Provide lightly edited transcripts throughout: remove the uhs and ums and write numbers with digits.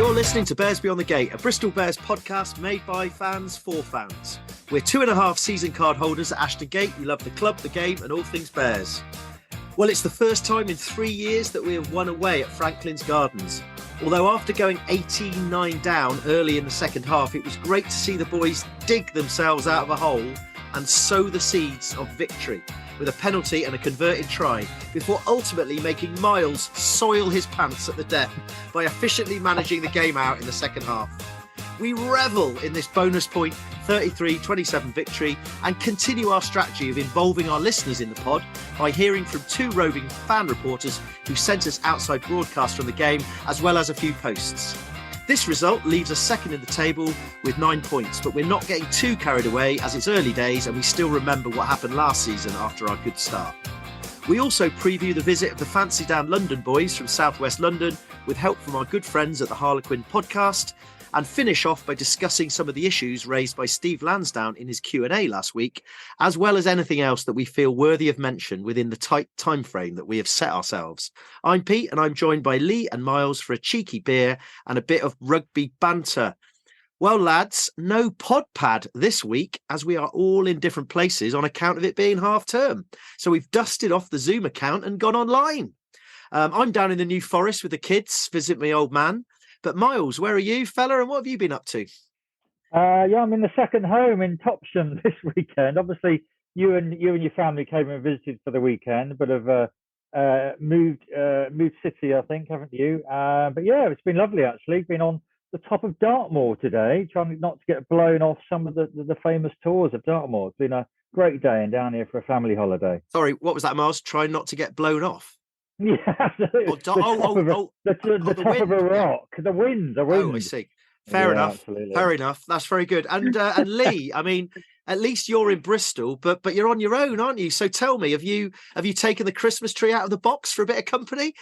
You're listening to Bears Beyond the Gate, a Bristol Bears podcast made by fans for fans. We're 2.5 season card holders at Ashton Gate. We love the club, the game, and all things Bears. Well, it's the first time in 3 years that we have won away at Franklin's Gardens. Although after going 18-9 down early in the second half, it was great to see the boys dig themselves out of a hole and sow the seeds of victory with a penalty and a converted try, before ultimately making Miles soil his pants at the death by efficiently managing the game out in the second half. We revel in this bonus point 33-27 victory and continue our strategy of involving our listeners in the pod by hearing from 2 roving fan reporters who sent us outside broadcasts from the game, as well as a few posts. This result leaves us second in the table with 9 points, but we're not getting too carried away as it's early days and we still remember what happened last season after our good start. We also preview the visit of the Fancy Down London boys from South West London with help from our good friends at the Harlequin podcast, and finish off by discussing some of the issues raised by Steve Lansdown in his Q&A last week, as well as anything else that we feel worthy of mention within the tight time frame that we have set ourselves. I'm Pete and I'm joined by Lee and Miles for a cheeky beer and a bit of rugby banter. Well, lads, no pod pad this week as we are all in different places on account of it being half term. So we've dusted off the Zoom account and gone online. I'm down in the New Forest with the kids, visit my old man. But Miles, where are you, fella, and what have you been up to? I'm in the second home in Topsham this weekend. Obviously, you and your family came and visited for the weekend, but have moved city, I think, haven't you? But yeah, it's been lovely actually. Been on the top of Dartmoor today, trying not to get blown off some of the famous tours of Dartmoor. It's been a great day and down here for a family holiday. Sorry, what was that, Miles? Try not to get blown off. Yeah, the top of a rock. The wind. Oh, I see. Fair enough. Absolutely. Fair enough. That's very good. And Lee, I mean, at least you're in Bristol, but you're on your own, aren't you? So tell me, have you taken the Christmas tree out of the box for a bit of company?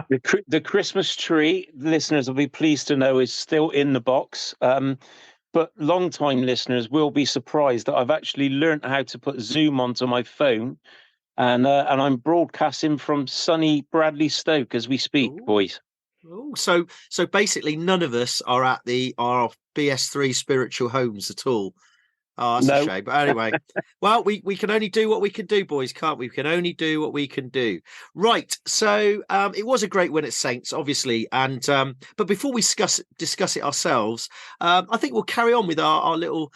The Christmas tree, listeners will be pleased to know, is still in the box. But long-time listeners will be surprised that I've actually learnt how to put Zoom onto my phone. And I'm broadcasting from sunny Bradley Stoke as we speak, boys. Oh, so basically none of us are at our BS3 spiritual homes at all. Oh, that's a shame. But anyway, well, we can only do what we can do, boys, can't we? We can only do what we can do. Right. So it was a great win at Saints, obviously. And but before we discuss it ourselves, I think we'll carry on with our little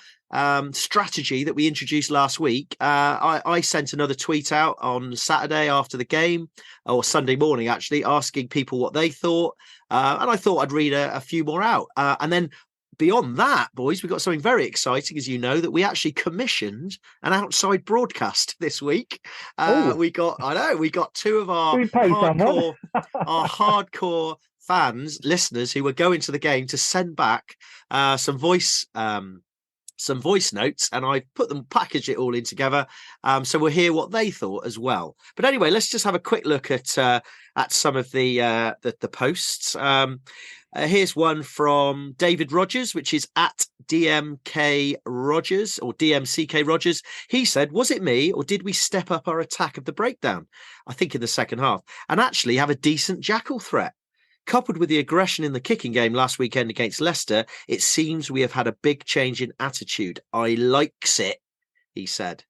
strategy that we introduced last week. I sent another tweet out on Saturday after the game, or Sunday morning actually, asking people what they thought, and I thought I'd read a few more out, and then beyond that, boys, we got something very exciting, as you know, that we actually commissioned an outside broadcast this week. We got 2 of our hardcore fans, listeners, who were going to the game to send back some voice notes, and I packaged it all in together. So we'll hear what they thought as well. But anyway, let's just have a quick look at some of the posts. Here's one from David Rogers, which is at DMK Rogers or DMCK Rogers. He said, was it me or did we step up our attack of the breakdown? I think in the second half, and actually have a decent jackal threat. Coupled with the aggression in the kicking game last weekend against Leicester, it seems we have had a big change in attitude. I likes it, he said.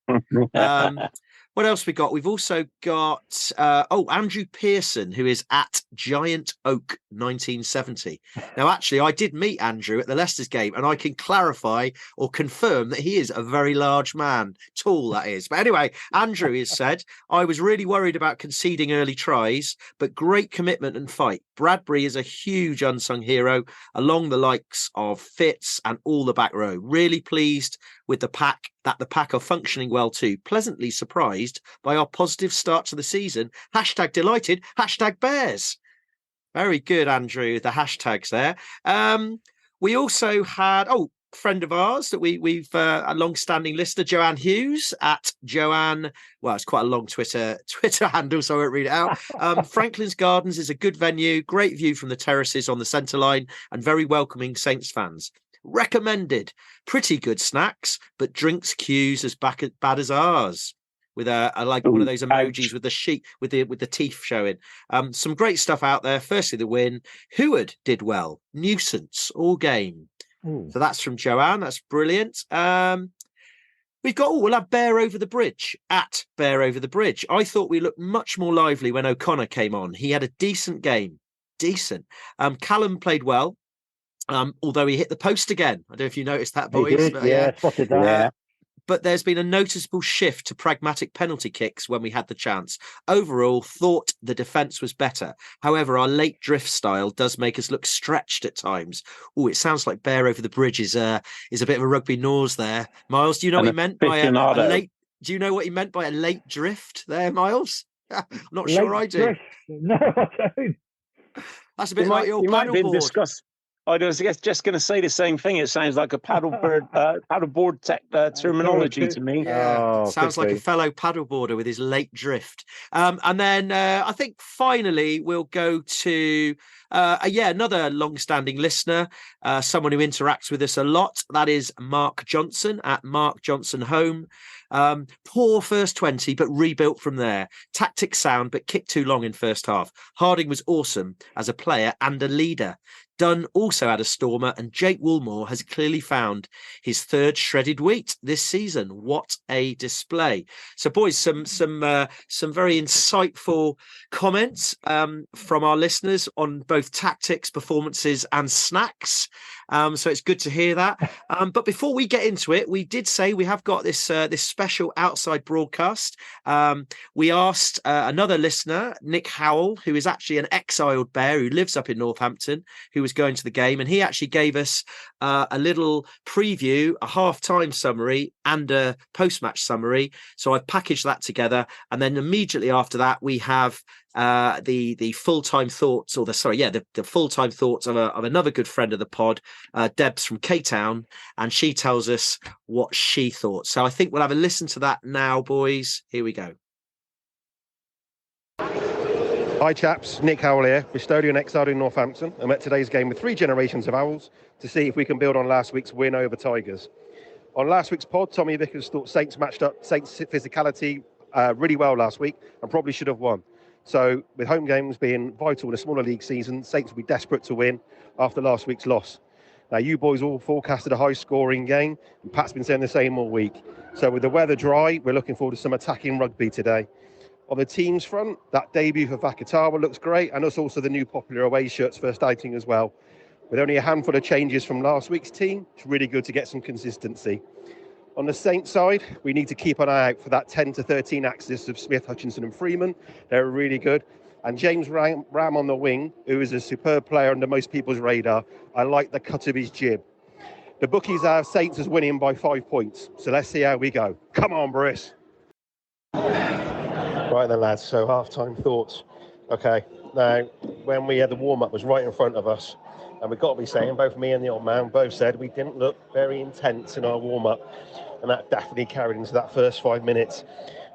What else we got? We've also got Andrew Pearson, who is at Giant Oak 1970. Now, actually, I did meet Andrew at the Leicester's game, and I can clarify or confirm that he is a very large man, tall that is. But anyway, Andrew has said, I was really worried about conceding early tries, but great commitment and fight. Bradbury is a huge unsung hero, along the likes of Fitz and all the back row. Really pleased with the pack are functioning well too. Pleasantly surprised by our positive start to the season. # delighted. # Bears. Very good, Andrew. The hashtags there. We also had friend of ours that we've a long-standing listener, Joanne Hughes at Joanne. Well, it's quite a long Twitter handle, so I won't read it out. Franklin's Gardens is a good venue, great view from the terraces on the centre line, and very welcoming Saints fans. Recommended. Pretty good snacks, but drinks queues as bad as ours. with a like one of those emojis with the sheep with the teeth showing. Some great stuff out there. Firstly, the win. Heward did well. Nuisance all game. Ooh. So that's from Joanne. That's brilliant. We'll have Bear Over the Bridge at Bear Over the Bridge. I thought we looked much more lively when O'Connor came on. He had a decent game. Decent. Callum played well. Although he hit the post again. I don't know if you noticed that, boys. He did, but, yeah, spotted that. But there's been a noticeable shift to pragmatic penalty kicks when we had the chance. Overall, thought the defence was better. However, our late drift style does make us look stretched at times. Oh, it sounds like Bear Over the Bridge is a bit of a rugby nose there. Miles, do you know what he meant by a late? Do you know what he meant by a late drift there, Miles? Not late sure I do. Drift. No, I don't. That's a bit like your paddleboard. I was just going to say the same thing. It sounds like a paddleboard terminology to me. Yeah, sounds like a fellow paddleboarder with his late drift. And then I think finally we'll go to another long-standing listener, someone who interacts with us a lot. That is Mark Johnson at Mark Johnson Home. Poor first 20, but rebuilt from there. Tactics sound, but kicked too long in first half. Harding was awesome as a player and a leader. Dunn also had a stormer, and Jake Woolmore has clearly found his third shredded wheat this season. What a display! So, boys, some very insightful comments from our listeners on both tactics, performances, and snacks. So it's good to hear that. But before we get into it, we did say we have got this special outside broadcast. We asked another listener, Nick Howell, who is actually an exiled Bear who lives up in Northampton, who was going to the game, and he actually gave us a little preview, a half-time summary and a post-match summary. So I've packaged that together, and then immediately after that we have the full-time thoughts, or the full-time thoughts of another good friend of the pod, Debs from K-Town, and she tells us what she thought. So I think we'll have a listen to that now, boys. Here we go. Hi chaps, Nick Howell here, Bristolian exiled in Northampton. I'm at today's game with three generations of Owls to see if we can build on last week's win over Tigers. On last week's pod, Tommy Vickers thought Saints matched up Saints' physicality really well last week and probably should have won. So with home games being vital in a smaller league season, Saints will be desperate to win after last week's loss. Now you boys all forecasted a high scoring game, and Pat's been saying the same all week. So with the weather dry, we're looking forward to some attacking rugby today. On the team's front, that debut for Vakatawa looks great, and also the new popular away shirts first outing as well. With only a handful of changes from last week's team, it's really good to get some consistency. On the Saints side, we need to keep an eye out for that 10 to 13 axis of Smith, Hutchinson and Freeman. They're really good. And James Ram on the wing, who is a superb player under most people's radar. I like the cut of his jib. The bookies have Saints as winning by 5 points. So let's see how we go. Come on, Briss. Right then, lads, so half-time thoughts. Okay, now, when we had the warm-up was right in front of us, and we've got to be saying, both me and the old man both said we didn't look very intense in our warm-up, and that definitely carried into that first 5 minutes,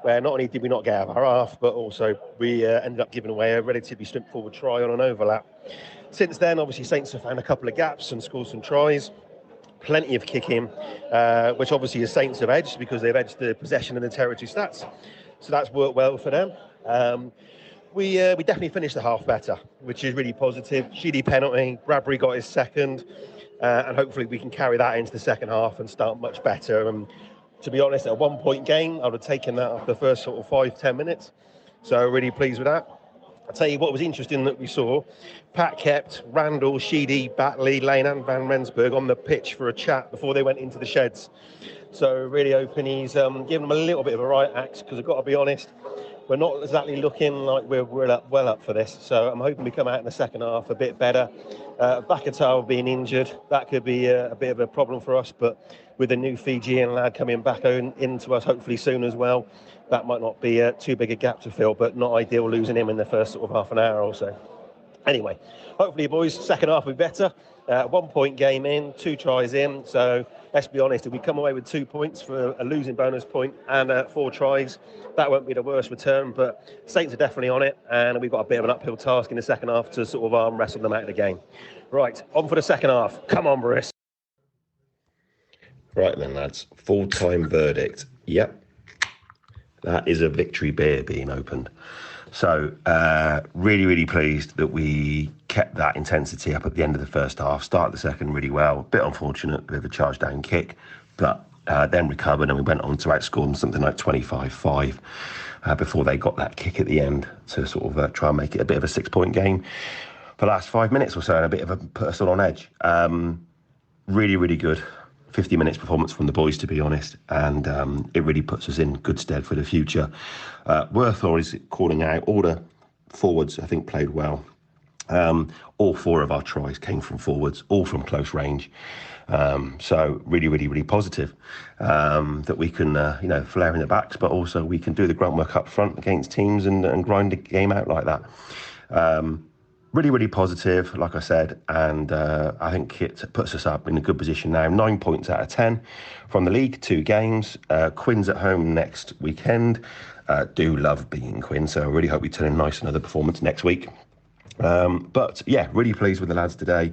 where not only did we not get out of our half, but also we ended up giving away a relatively straightforward try on an overlap. Since then, obviously, Saints have found a couple of gaps and scored some tries. Plenty of kicking, which obviously the Saints have edged because they've edged the possession and the territory stats. So that's worked well for them. We definitely finished the half better, which is really positive. Sheedy penalty, Bradbury got his second, and hopefully we can carry that into the second half and start much better. And to be honest, at a 1 point game, I would have taken that after the first sort of 5-10 minutes. So really pleased with that. I'll tell you what was interesting that we saw. Pat kept Randall, Sheedy, Batley, Lane and Van Rensburg on the pitch for a chat before they went into the sheds. So really hoping he's giving them a little bit of a right axe, because I've got to be honest, we're not exactly looking like we're well up for this. So I'm hoping we come out in the second half a bit better. Vakatawa being injured, that could be a bit of a problem for us. But with the new Fijian lad coming back into us hopefully soon as well, that might not be too big a gap to fill, but not ideal losing him in the first sort of half an hour or so. Anyway, hopefully, boys, second half will be better. 1 point game in, 2 tries in. So let's be honest, if we come away with 2 points for a losing bonus point and 4 tries, that won't be the worst return. But Saints are definitely on it, and we've got a bit of an uphill task in the second half to sort of arm wrestle them out of the game. Right, on for the second half. Come on, Briss. Right then, lads. Full-time verdict. Yep. That is a victory beer being opened. So really, really pleased that we kept that intensity up at the end of the first half. Started the second really well. Bit unfortunate with a charge down kick, but then recovered and we went on to outscore them something like 25-5 before they got that kick at the end to sort of try and make it a bit of a 6-point game for the last 5 minutes or so, and a bit of a put us all on edge. Really, really good 50 minutes performance from the boys, to be honest, and it really puts us in good stead for the future. Worthall is calling out all the forwards, I think, played well. All 4 of our tries came from forwards, all from close range. So really, really, really positive that we can, flare in the backs, but also we can do the grunt work up front against teams and grind the game out like that. Really, really positive, like I said, and I think it puts us up in a good position now. 9 points out of 10 from the league, 2 games. Quinn's at home next weekend. Do love beating Quinn, so I really hope we turn in nice another performance next week. But yeah, really pleased with the lads today.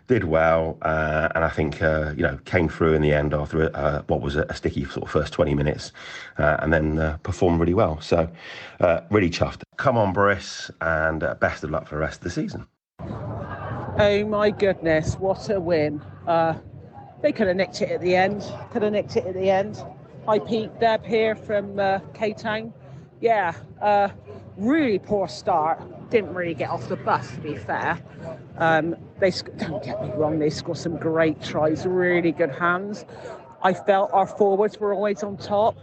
Did well, and I think came through in the end after what was a sticky sort of first 20 minutes, and then performed really well. So really chuffed. Come on, Briss, and best of luck for the rest of the season. Oh my goodness, what a win! They could have nicked it at the end. Hi Pete, Deb here from K-Town. Yeah, really poor start. Didn't really get off the bus, to be fair. Don't get me wrong, they scored some great tries, really good hands. I felt our forwards were always on top.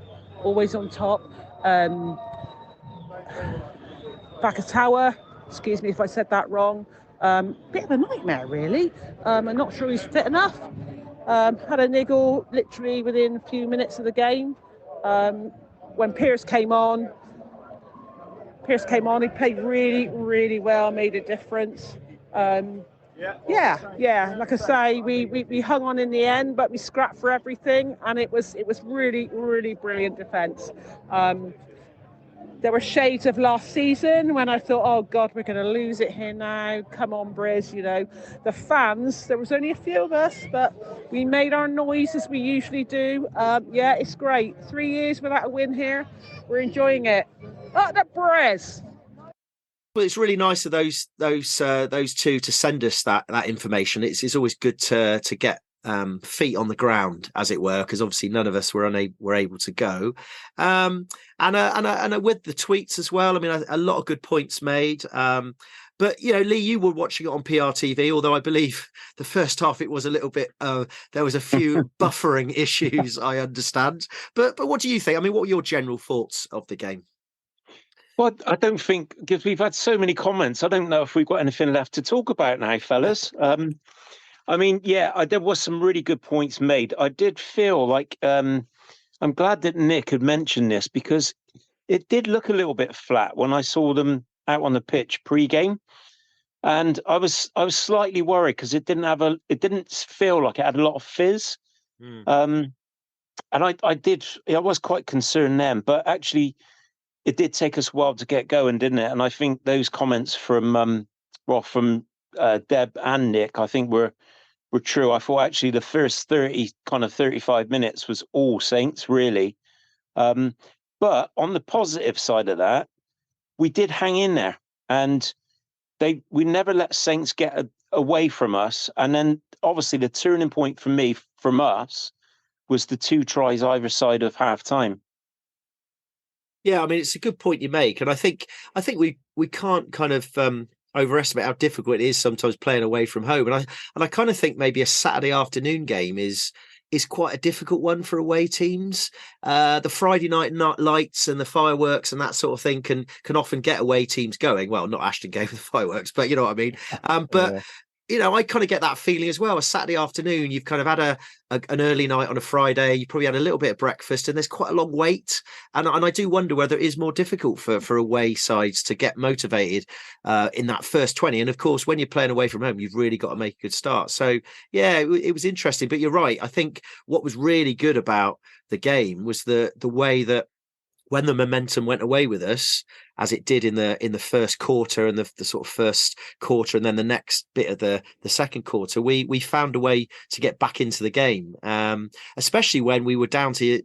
Bakatawa, excuse me if I said that wrong, bit of a nightmare really. I'm not sure he's fit enough. Had a niggle literally within a few minutes of the game. When Pierce came on, he played really, really well, made a difference. Yeah. Like I say, we hung on in the end, but we scrapped for everything, and it was really, really brilliant defence. There were shades of last season when I thought, oh God, we're going to lose it here now. Come on, Briz. The fans, there was only a few of us, but we made our noise as we usually do. Yeah, it's great. 3 years without a win here. We're enjoying it. Oh, the Briz. Well, it's really nice of those two to send us that information. It's always good to get feet on the ground, as it were, because obviously none of us were able to go. And with the tweets as well. I mean, a lot of good points made. But Lee, you were watching it on PRTV, although I believe the first half it was a little bit. There was a few buffering issues, I understand. But what do you think? I mean, what were your general thoughts of the game? Well, I don't think, because we've had so many comments, I don't know if we've got anything left to talk about now, fellas. I mean, yeah, there was some really good points made. I did feel like I'm glad that Nick had mentioned this, because it did look a little bit flat when I saw them out on the pitch pre-game, and I was slightly worried because it didn't feel like it had a lot of fizz. And I was quite concerned then, but actually it did take us a while to get going, didn't it? And I think those comments from Deb and Nick, I think were true. I thought actually the first 35 minutes was all Saints, really. But on the positive side of that, we did hang in there, and we never let Saints get away from us. And then obviously the turning point from us was the 2 tries either side of half time. Yeah, I mean, it's a good point you make, and I think we can't kind of overestimate how difficult it is sometimes playing away from home, and I kind of think maybe a Saturday afternoon game is quite a difficult one for away teams. The Friday night lights and the fireworks and that sort of thing can often get away teams going. Well, not Ashton Gate with the fireworks, but you know what I mean. But. Yeah. I kind of get that feeling as well. A Saturday afternoon, you've kind of had an early night on a Friday. You probably had a little bit of breakfast, and there's quite a long wait. And I do wonder whether it is more difficult for away sides to get motivated in that first 20. And of course, when you're playing away from home, you've really got to make a good start. So yeah, it was interesting. But you're right. I think what was really good about the game was the way that when the momentum went away with us, as it did in the first quarter and the sort of first quarter, and then the next bit of the second quarter, we found a way to get back into the game, especially when we were down to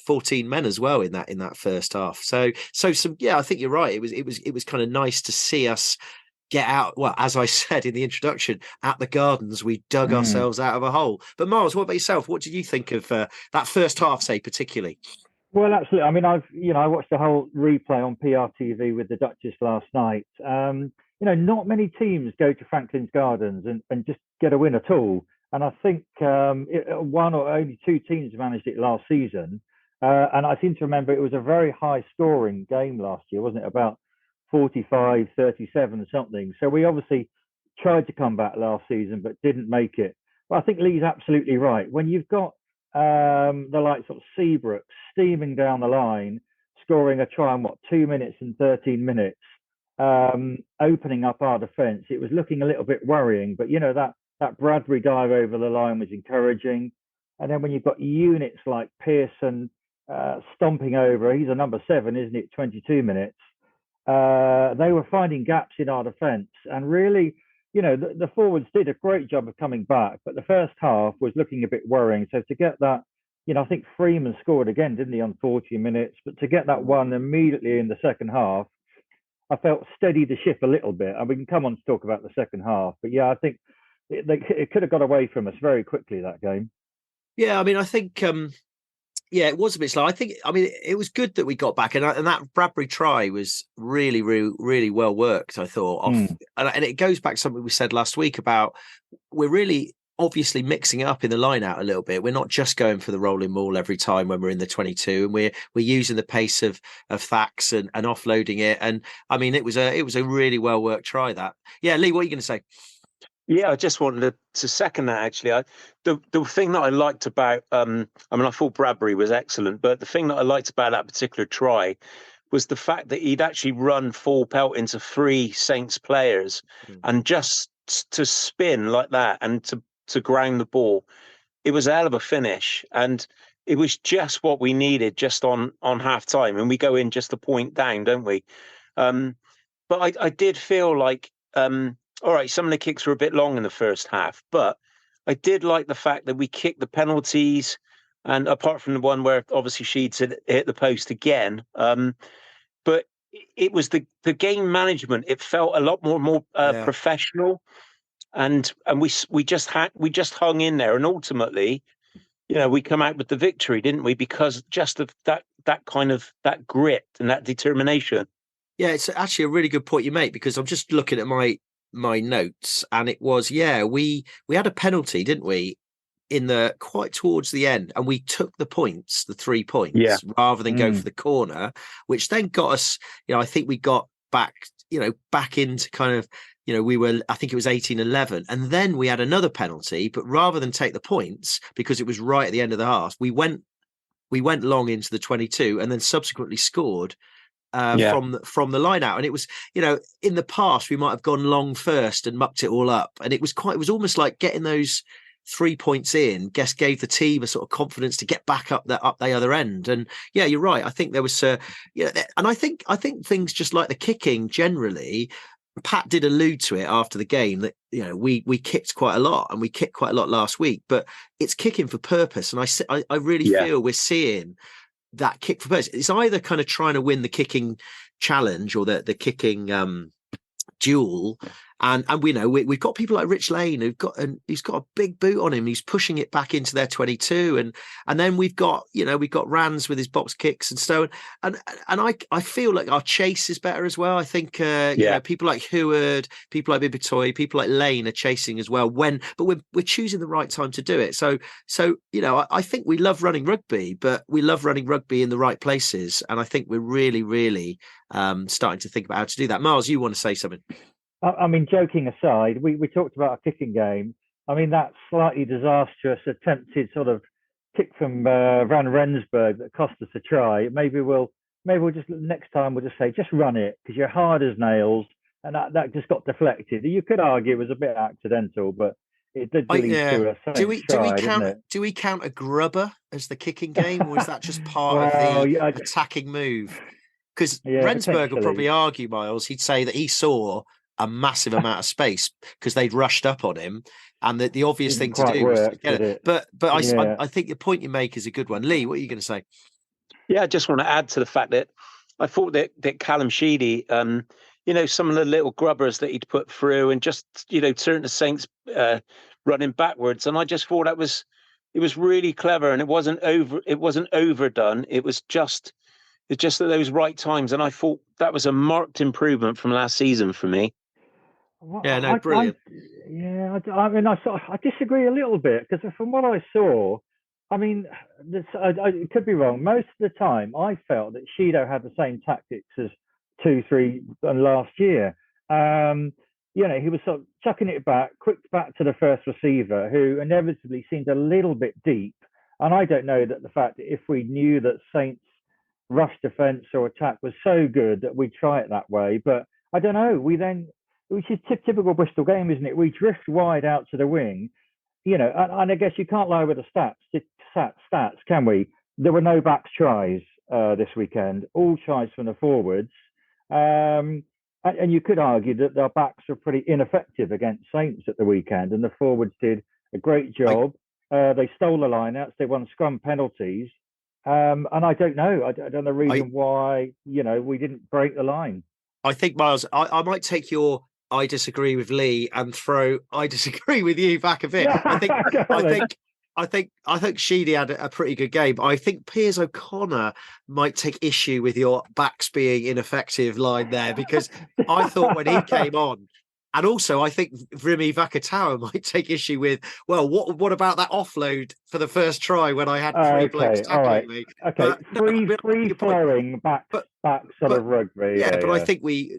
14 men as well in that first half. So some, yeah, I think you're right. It was kind of nice to see us get out. Well, as I said in the introduction, at the Gardens, we dug ourselves out of a hole. But Miles, what about yourself? What did you think of that first half, say, particularly? Well, absolutely. I mean, I watched the whole replay on PRTV with the Duchess last night. Not many teams go to Franklin's Gardens and just get a win at all. And I think one or only two teams managed it last season. And I seem to remember it was a very high scoring game last year, wasn't it? About 45-37 something. So we obviously tried to come back last season, but didn't make it. But I think Lee's absolutely right. When you've got the likes of Seabrook steaming down the line, scoring a try in 2 minutes and 13 minutes, opening up our defence, it was looking a little bit worrying. But that Bradbury dive over the line was encouraging. And then when you've got units like Pearson stomping over, he's a number 7, isn't it? 22 minutes. They were finding gaps in our defence, and really, the forwards did a great job of coming back, but the first half was looking a bit worrying. So to get that, I think Freeman scored again, didn't he, on 40 minutes? But to get that one immediately in the second half, I felt steadied the ship a little bit. And we can come on to talk about the second half. But yeah, I think it could have got away from us very quickly, that game. Yeah, I mean, I think... yeah, it was a bit slow. I mean, it was good that we got back, and that Bradbury try was really, really, really well worked, I thought. And it goes back to something we said last week about we're really obviously mixing it up in the line out a little bit. We're not just going for the rolling maul every time when we're in the 22, and we're using the pace of Thax and offloading it. And I mean, it was a really well worked try. That, yeah, Lee, what are you going to say? Yeah, I just wanted to second that, actually. The thing that I liked about, I thought Bradbury was excellent, but the thing that I liked about that particular try was the fact that he'd actually run full pelt into 3 Saints players, and just to spin like that and to ground the ball, it was a hell of a finish. And it was just what we needed just on half time. And we go in just a point down, don't we? But I did feel like... all right, some of the kicks were a bit long in the first half, but I did like the fact that we kicked the penalties, and apart from the one where obviously Sheeds had hit the post again, but it was the game management. It felt a lot more professional, and we just hung in there, and ultimately, we come out with the victory, didn't we? Because just of that kind of that grit and that determination. Yeah, it's actually a really good point you make, because I'm just looking at my notes, and it was, we had a penalty, didn't we, in the quite towards the end, and we took the 3 points rather than go for the corner, which then got us, I think we got back into kind of, I think it was 18-11, and then we had another penalty, but rather than take the points, because it was right at the end of the half, we went long into the 22 and then subsequently scored from the line out. And it was, in the past we might have gone long first and mucked it all up, and it was almost like getting those 3 points in gave the team a sort of confidence to get back up the other end. And yeah, you're right, I think there was and I think things just like the kicking generally, Pat did allude to it after the game that we kicked quite a lot, and we kicked quite a lot last week, but it's kicking for purpose. And I really feel we're seeing that kick for purpose. It's either kind of trying to win the kicking challenge or the kicking duel, and we know we've got people like Rich Lane he's got a big boot on him. He's pushing it back into their 22, and then we've got Rands with his box kicks and so on. And I feel like our chase is better as well. I think people like Heward, people like Bibitoy, people like Lane are chasing as well. But we're choosing the right time to do it. So I think we love running rugby, but we love running rugby in the right places. And I think we're really, really starting to think about how to do that. Miles, you want to say something? I mean, joking aside, we talked about a kicking game. I mean, that slightly disastrous attempted sort of kick from Van Rensburg that cost us a try. Maybe we'll just next time we'll just say, just run it, because you're hard as nails, and that just got deflected. You could argue it was a bit accidental, but it did lead to a try. Do we count a grubber as the kicking game, or is that just part of the attacking move? Because Rensburg will probably argue, Miles. He'd say that he saw a massive amount of space because they'd rushed up on him, and the obvious thing to do was to get it. But I think the point you make is a good one. Lee, what are you going to say? Yeah, I just want to add to the fact that I thought that Callum Sheedy, some of the little grubbers that he'd put through and just, turn the Saints running backwards. And I just thought it was really clever, and it wasn't overdone. It was just at those right times. And I thought that was a marked improvement from last season for me. Well, Yeah, no, brilliant. I disagree a little bit, because from what I saw, I mean, I could be wrong. Most of the time, I felt that Shido had the same tactics as 2-3 and last year. He was sort of chucking it quick back to the first receiver, who inevitably seemed a little bit deep. And I don't know that the fact that if we knew that Saints' rush defence or attack was so good that we'd try it that way. But I don't know. Which is typical Bristol game, isn't it? We drift wide out to the wing, and I guess you can't lie with the stats, can we? There were no backs tries this weekend, all tries from the forwards. And you could argue that our backs were pretty ineffective against Saints at the weekend, and the forwards did a great job. They stole the lineouts, they won scrum penalties. And I don't know. I don't know the reason why, we didn't break the line. I think, Miles, I might take your I disagree with Lee and throw I disagree with you back a bit. I think Sheedy had a pretty good game. I think Piers O'Connor might take issue with your backs being ineffective line there, because I thought when he came on, and also I think Remy Vakatawa might take issue with, well, what about that offload for the first try when I had three blokes tackling me? Okay, free flowing back sort of rugby. Yeah, but I think we're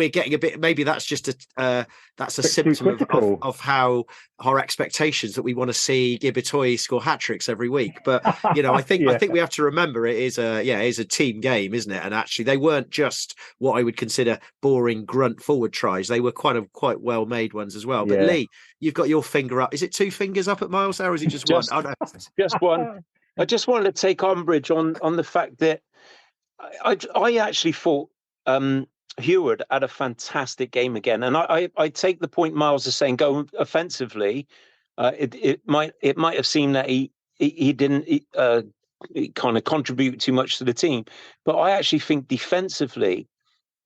getting a bit. Maybe that's just that's a symptom of how our expectations that we want to see Gibitoy score hat tricks every week. But I think we have to remember it is a team game, isn't it? And actually, they weren't just what I would consider boring grunt forward tries. They were quite well made ones as well. But Lee, you've got your finger up. Is it 2 fingers up at Miles there, or is it just one? Oh, no. Just one. I just wanted to take umbrage on the fact that I actually thought Heward had a fantastic game again, and I take the point Miles is saying. Go offensively, it might have seemed that he didn't kind of contribute too much to the team, but I actually think defensively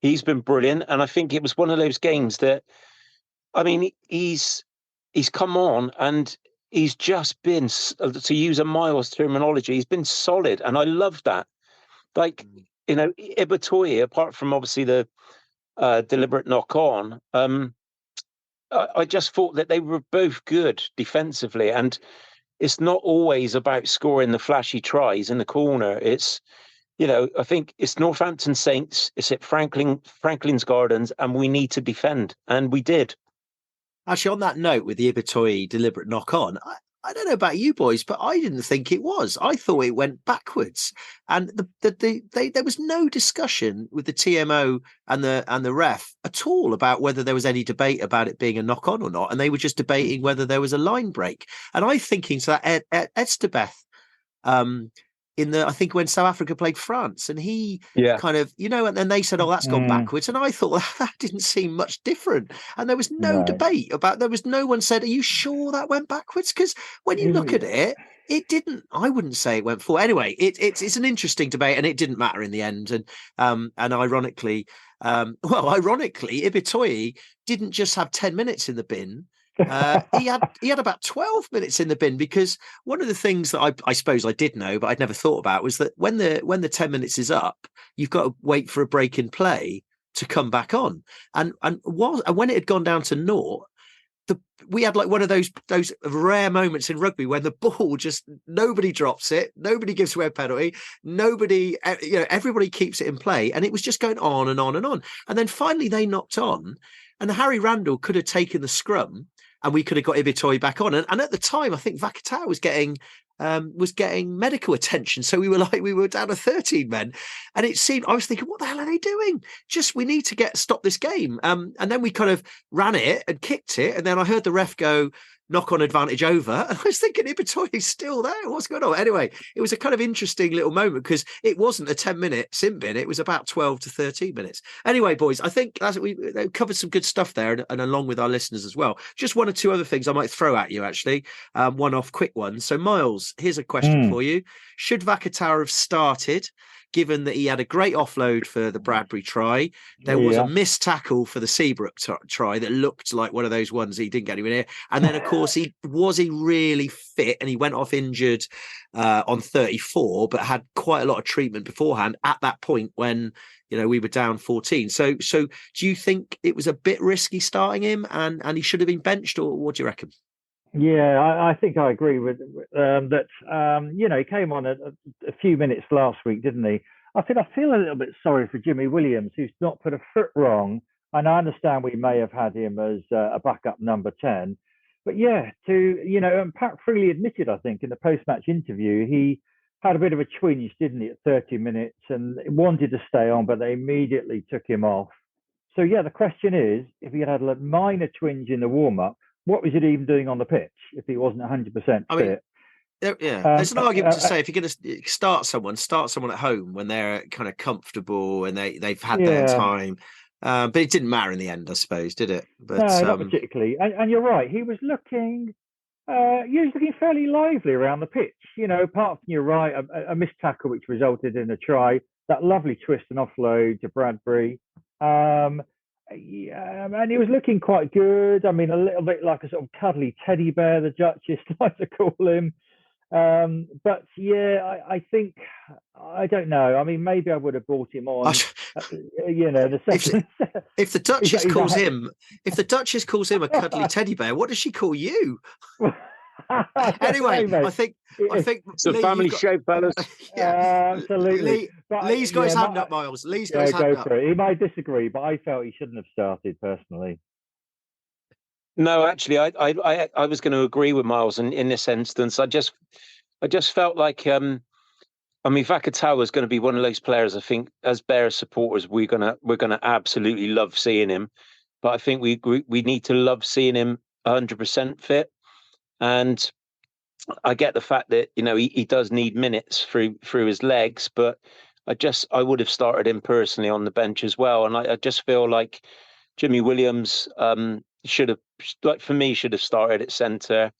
he's been brilliant, and I think it was one of those games that, I mean, he's come on and he's just been, to use a Miles terminology, he's been solid, and I love that. Like, Ibatoye, apart from obviously the deliberate knock on, I just thought that they were both good defensively. And it's not always about scoring the flashy tries in the corner. It's, I think it's Northampton Saints, it's at Franklin's Gardens, and we need to defend. And we did. Actually, on that note, with the Ibatoye deliberate knock on, I don't know about you boys, but I didn't think it was. I thought it went backwards, and there was no discussion with the TMO and the ref at all about whether there was any debate about it being a knock on or not, and they were just debating whether there was a line break. And I'm thinking to that Edstebeth, I think when South Africa played France, and he kind of, and then they said, oh, that's gone backwards. And I thought, well, that didn't seem much different. And there was no debate there was no one said, are you sure that went backwards? Because when you look at it, it didn't. I wouldn't say it went forward. Anyway, it's an interesting debate, and it didn't matter in the end. And ironically, Ibitoye didn't just have 10 minutes in the bin. He had about 12 minutes in the bin, because one of the things that I suppose I did know, but I'd never thought about, was that when the 10 minutes is up, you've got to wait for a break in play to come back on. And when it had gone down to naught, we had like one of those rare moments in rugby when the ball just, nobody drops it, nobody gives away a penalty, everybody keeps it in play, and it was just going on and on and on. And then finally they knocked on, and Harry Randall could have taken the scrum, and we could have got Ibitoye back on. And at the time, I think Vakatawa was getting medical attention. So we were down to 13 men. And it seemed, I was thinking, what the hell are they doing? We need to stop this game. And then we kind of ran it and kicked it. And then I heard the ref go, knock-on advantage over. And I was thinking, Ibitoi's still there. What's going on? Anyway, it was a kind of interesting little moment because it wasn't a 10-minute sin bin. It was about 12 to 13 minutes. Anyway, boys, I think we covered some good stuff there, and along with our listeners as well. Just one or two other things I might throw at you, actually. One-off quick ones. So, Miles, here's a question for you. Should Vakatawa have started, given that he had a great offload for the Bradbury try? There was a missed tackle for the Seabrook try that looked like one of those ones he didn't get anywhere near. And then, of course, he really fit, and he went off injured on 34, but had quite a lot of treatment beforehand at that point when, we were down 14. So do you think it was a bit risky starting him and he should have been benched, or what do you reckon? Yeah, I think I agree with that. He came on a few minutes last week, didn't he? I feel a little bit sorry for Jimmy Williams, who's not put a foot wrong. And I understand we may have had him as a backup number 10. But yeah, and Pat freely admitted, I think, in the post-match interview, he had a bit of a twinge, didn't he, at 30 minutes and wanted to stay on, but they immediately took him off. So, yeah, the question is, if he had a minor twinge in the warm-up, what was it even doing on the pitch if he wasn't 100% fit? There's an argument to say if you're going to start someone at home when they're kind of comfortable and they've had their time. But it didn't matter in the end, I suppose, did it? But, no, not particularly. And you're right. He was looking fairly lively around the pitch. Apart from, you're right, a missed tackle which resulted in a try. That lovely twist and offload to Bradbury. And he was looking quite good. I mean, a little bit like a sort of cuddly teddy bear, the Duchess like to call him. But yeah, I think, I don't know. I mean, maybe I would have brought him on. The second. If the Duchess calls him, a cuddly teddy bear, what does she call you? Anyway, I think it's a family show, fellas. Absolutely. Lee's got his hand up, Miles. Lee's got his hand up. For it. He might disagree, but I felt he shouldn't have started personally. No, actually, I was going to agree with Miles in this instance. I just felt like Vakatawa is going to be one of those players. I think as Bears supporters, we're gonna absolutely love seeing him, but I think we need to love seeing him 100% fit. And I get the fact that he does need minutes through his legs, but I would have started him personally on the bench as well. And I just feel like Jimmy Williams should have started at centre.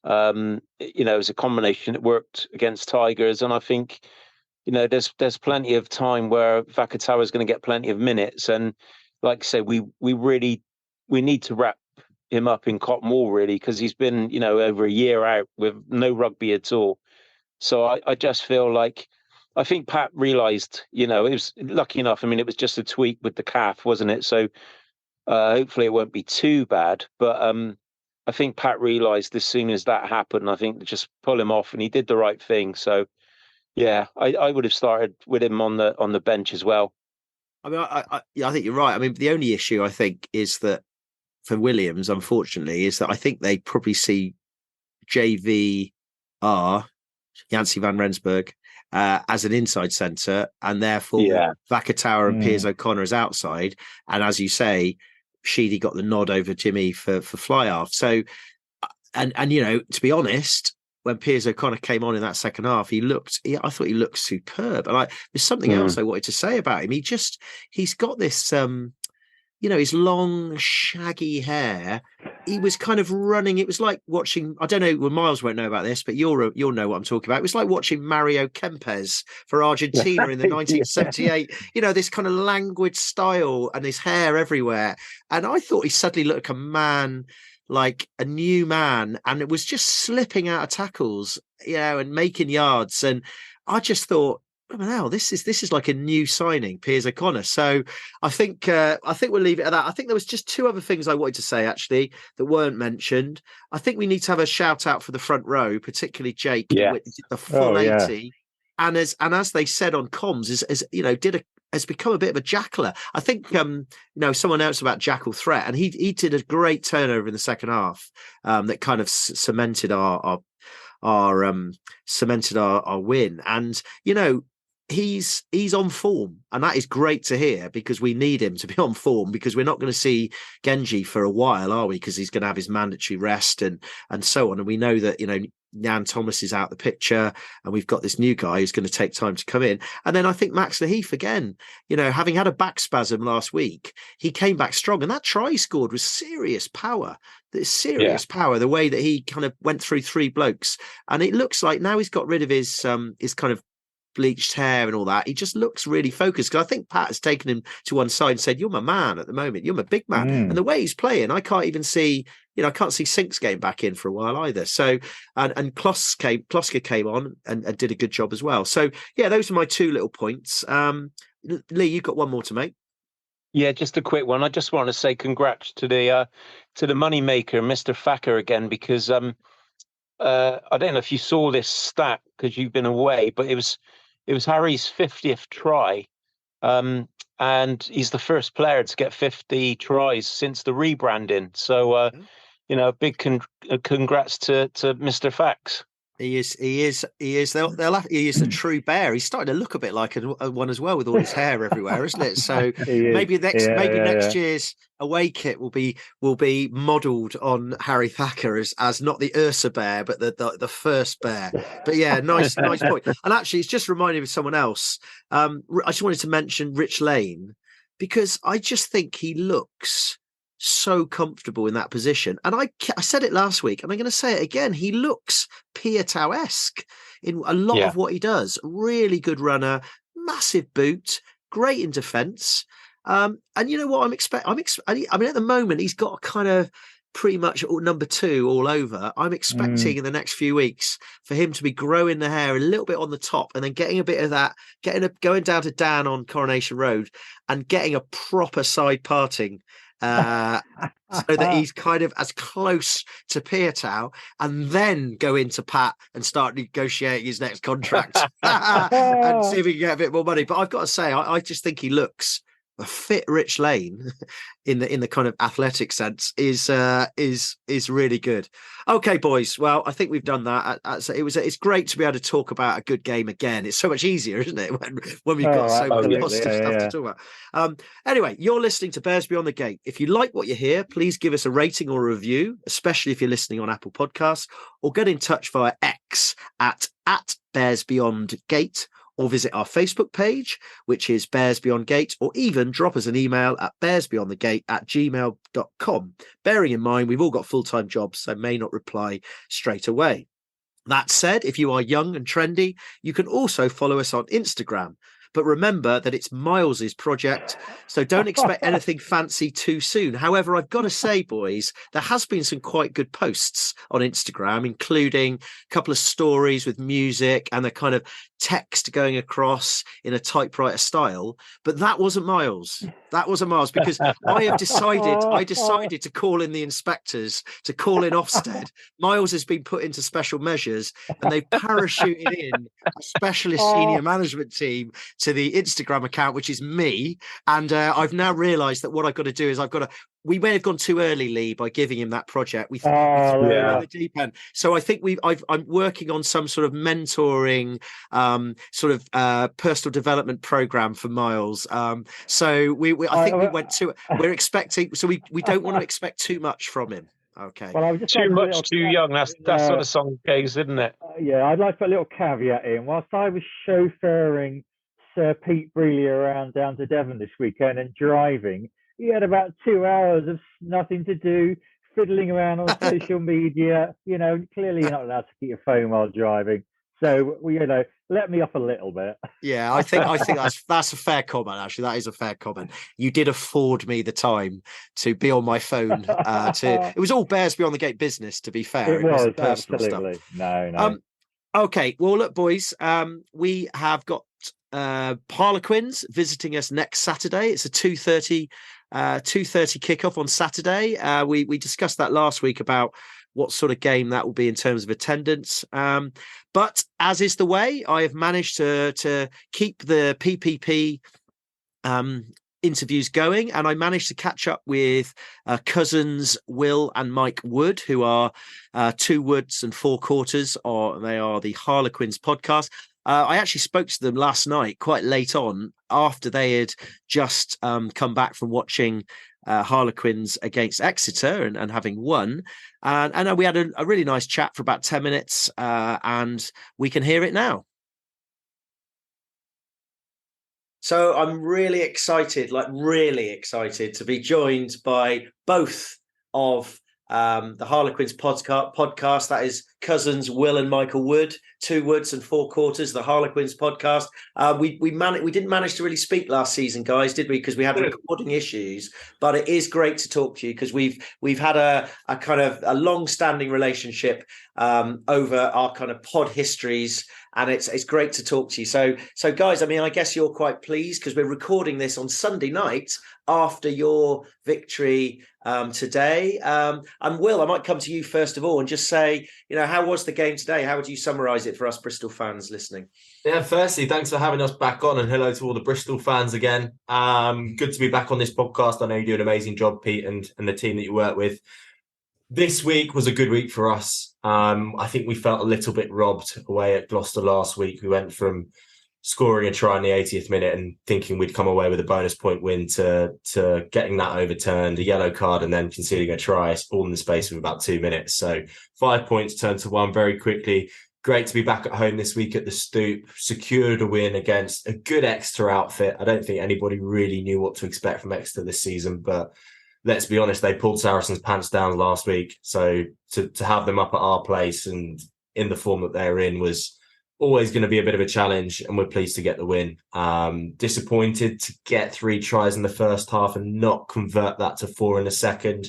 It was a combination that worked against Tigers, and I think there's plenty of time where Vakatawa is going to get plenty of minutes. And like I say, we need to wrap him up in cotton wool, really, because he's been over a year out with no rugby at all. So I just feel like, I think Pat realised, it was lucky enough. I mean, it was just a tweak with the calf, wasn't it? So hopefully it won't be too bad. But I think Pat realised as soon as that happened, I think, to just pull him off, and he did the right thing. So yeah, I would have started with him on the bench as well. I mean, I think you're right. I mean, the only issue I think is that for Williams, unfortunately, is that I think they probably see JVR, Yancey van Rensburg, as an inside centre, and therefore Vakatawa and Piers O'Connor as outside. And as you say, Sheedy got the nod over Jimmy for fly half. So, and to be honest, when Piers O'Connor came on in that second half, I thought he looked superb. And there's something else I wanted to say about him. He's got this, his long, shaggy hair. He was kind of running. It was like watching, I don't know, well, Miles won't know about this, but you'll know what I'm talking about. It was like watching Mario Kempes for Argentina in the 1978, this kind of languid style and his hair everywhere. And I thought he suddenly looked like a man, like a new man, and it was just slipping out of tackles, and making yards. And I just thought, wow, this is like a new signing, Piers O'Connor. So I think we'll leave it at that. I think there was just two other things I wanted to say actually that weren't mentioned. I think we need to have a shout out for the front row, particularly Jake, with the full 80, and as they said on comms, has become a bit of a jackler. I think someone else about jackal threat, and he did a great turnover in the second half that kind of cemented our win. And he's on form, and that is great to hear, because we need him to be on form, because we're not going to see Genji for a while, are we? Because he's going to have his mandatory rest and so on. And we know that, Jan Thomas is out the picture, and we've got this new guy who's going to take time to come in. And then I think Max Laheath, again, having had a back spasm last week, he came back strong, and that try he scored was serious power. There's serious power, the way that he kind of went through three blokes. And it looks like now he's got rid of his kind of bleached hair and all that, he just looks really focused, because I think Pat has taken him to one side and said, "You're my man at the moment, you're my big man." And the way he's playing, I can't even see, I can't see Sinks getting back in for a while either. So and Kloska came on and did a good job as well. So yeah, those are my two little points. Lee, you've got one more to make. Yeah, just a quick one. I just want to say congrats to the money maker, Mr. Thacker, again, because I don't know if you saw this stat because you've been away, but it was Harry's 50th try, and he's the first player to get 50 tries since the rebranding. So, big congrats to Mr. Fax. He is. He is a true bear. He's starting to look a bit like one as well, with all his hair everywhere, isn't it? So maybe next year's away kit will be modelled on Harry Thacker as not the Ursa bear, but the first bear. But yeah, nice point. And actually, it's just reminded me of someone else. I just wanted to mention Rich Lane, because I just think he looks so comfortable in that position. And I said it last week, and I'm going to say it again. He looks Piatow-esque in a lot of what he does. Really good runner, massive boot, great in defence. And you know what I'm expecting? I mean, at the moment, he's got a kind of pretty much number two all over. I'm expecting in the next few weeks for him to be growing the hair a little bit on the top, and then getting a bit of that, going down to Dan on Coronation Road and getting a proper side parting, so that he's kind of as close to Piatow, and then go into Pat and start negotiating his next contract and see if he can get a bit more money. But I've got to say, I just think he looks a fit. Rich Lane in the kind of athletic sense is really good. Okay, boys. Well, I think we've done that. It's great to be able to talk about a good game again. It's so much easier, isn't it, when we've got so much positive stuff to talk about. Anyway, you're listening to Bears Beyond the Gate. If you like what you hear, please give us a rating or a review, especially if you're listening on Apple Podcasts, or get in touch via X at Bears Beyond Gate, or visit our Facebook page, which is Bears Beyond Gate, or even drop us an email at bearsbeyondthegate@gmail.com. Bearing in mind, we've all got full-time jobs, so may not reply straight away. That said, if you are young and trendy, you can also follow us on Instagram. But remember that it's Miles's project, so don't expect anything fancy too soon. However, I've got to say, boys, there has been some quite good posts on Instagram, including a couple of stories with music and a kind of text going across in a typewriter style. But that wasn't Miles. That wasn't Miles, because I decided to call in the inspectors, to call in Ofsted. Miles has been put into special measures, and they've parachuted in a specialist senior management team to the Instagram account, which is me. And I've now realised that what I've got to do is we may have gone too early, Lee, by giving him that project. We threw him in the deep end. So I think I'm working on some sort of mentoring, personal development program for Miles. So we're expecting. So we don't want to expect too much from him. Okay. Well, I was just too much, too young. That's sort of song goes, isn't it? I'd like to put a little caveat in. Whilst I was chauffeuring Sir Pete Brealey around down to Devon this weekend and driving, he had about 2 hours of nothing to do, fiddling around on social media. Clearly you're not allowed to keep your phone while driving. So, let me off a little bit. Yeah, I think that's a fair comment. Actually, that is a fair comment. You did afford me the time to be on my phone. It was all Bears Beyond the Gate business, to be fair. It wasn't personal absolutely stuff. No. Okay, well, look, boys, we have got Harlequins visiting us next Saturday. It's a 2:30 kickoff on Saturday. We discussed that last week about what sort of game that will be in terms of attendance. But as is the way, I have managed to keep the PPP interviews going, and I managed to catch up with cousins Will and Mike Wood, who are 2 Woods and 4 Quarters, or they are the Harlequins podcast. I actually spoke to them last night, quite late on, after they had just come back from watching Harlequins against Exeter and having won. And we had a really nice chat for about 10 minutes, and we can hear it now. So I'm really excited to be joined by both of the Harlequins podcast. That is cousins Will and Michael Wood, 2 Woods and 4 Quarters, the Harlequins podcast. We didn't manage to really speak last season, guys, did we? Because we had recording issues. But it is great to talk to you because we've had a kind of a long-standing relationship over our kind of pod histories. And it's great to talk to you. So guys, I mean, I guess you're quite pleased because we're recording this on Sunday night after your victory today. And Will, I might come to you first of all and just say, how was the game today? How would you summarise it for us Bristol fans listening? Yeah, firstly, thanks for having us back on, and hello to all the Bristol fans again. Good to be back on this podcast. I know you do an amazing job, Pete, and the team that you work with. This week was a good week for us. I think we felt a little bit robbed away at Gloucester last week. We went from scoring a try in the 80th minute and thinking we'd come away with a bonus point win to getting that overturned, a yellow card, and then conceding a try all in the space of about 2 minutes. So 5 points turned to 1 very quickly. Great to be back at home this week at the Stoop. Secured a win against a good Exeter outfit. I don't think anybody really knew what to expect from Exeter this season, but let's be honest, they pulled Saracens' pants down last week. So to have them up at our place and in the form that they're in was always going to be a bit of a challenge, and we're pleased to get the win. Disappointed to get 3 tries in the first half and not convert that to 4 in the second,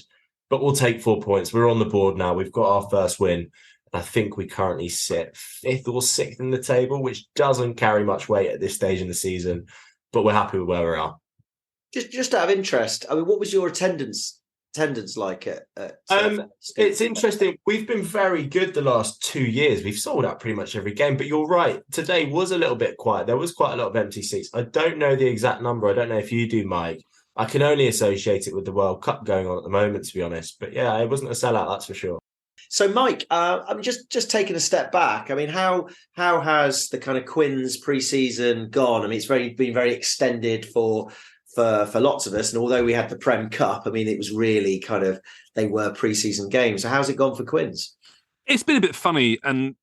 but we'll take 4 points. We're on the board now. We've got our first win. I think we currently sit 5th or 6th in the table, which doesn't carry much weight at this stage in the season, but we're happy with where we are. Just out of interest, I mean, what was your attendance like at it's interesting. We've been very good the last 2 years. We've sold out pretty much every game, but you're right. Today was a little bit quiet. There was quite a lot of empty seats. I don't know the exact number. I don't know if you do, Mike. I can only associate it with the World Cup going on at the moment, to be honest. But yeah, it wasn't a sellout, that's for sure. So, Mike, I'm just taking a step back. I mean, how has the kind of Quins pre-season gone? I mean, it's been very extended for lots of us. And although we had the Prem Cup, I mean, it was really kind of, they were pre-season games. So how's it gone for Quins? It's been a bit funny. And